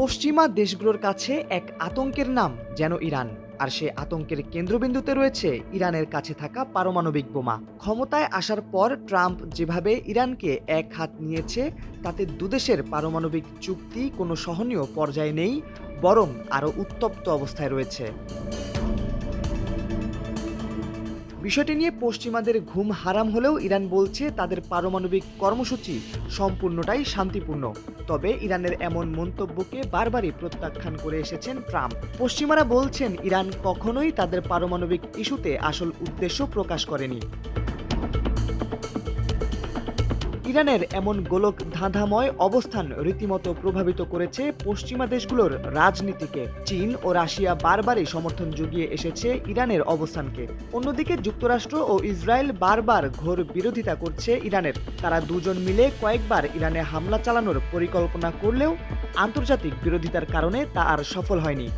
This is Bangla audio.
পশ্চিমা দেশগুলোর কাছে এক আতঙ্কের নাম যেন ইরান। আর সে আতঙ্কের কেন্দ্রবিন্দুতে রয়েছে ইরানের কাছে থাকা পারমাণবিক বোমা। ক্ষমতায় আসার পর ট্রাম্প যেভাবে ইরানকে এক হাত নিয়েছে, তাতে দুদেশের পারমাণবিক চুক্তি কোনো সহনীয় পর্যায়ে নেই, বরং আরও উত্তপ্ত অবস্থায় রয়েছে। বিষয়টি নিয়ে পশ্চিমাদের ঘুম হারাম হলেও ইরান বলছে তাদের পারমাণবিক কর্মসূচি সম্পূর্ণটাই শান্তিপূর্ণ। তবে ইরানের এমন মন্তব্যকে বারবারই প্রত্যাখ্যান করে এসেছেন ট্রাম্প। পশ্চিমারা বলছেন ইরান কখনোই তাদের পারমাণবিক ইস্যুতে আসল উদ্দেশ্য প্রকাশ করেনি। ইরানের এমন গোলক ধাঁধাময় অবস্থান রীতিমতো প্রভাবিত করেছে পশ্চিমা দেশগুলোর রাজনীতিকে। চীন ও রাশিয়া বারবারই সমর্থন জুগিয়ে এসেছে ইরানের অবস্থানকে। অন্যদিকে যুক্তরাষ্ট্র ও ইসরায়েল বারবার ঘোর বিরোধিতা করছে ইরানের। তারা দুজন মিলে কয়েকবার ইরানে হামলা চালানোর পরিকল্পনা করলেও আন্তর্জাতিক বিরোধিতার কারণে তা আর সফল হয়নি।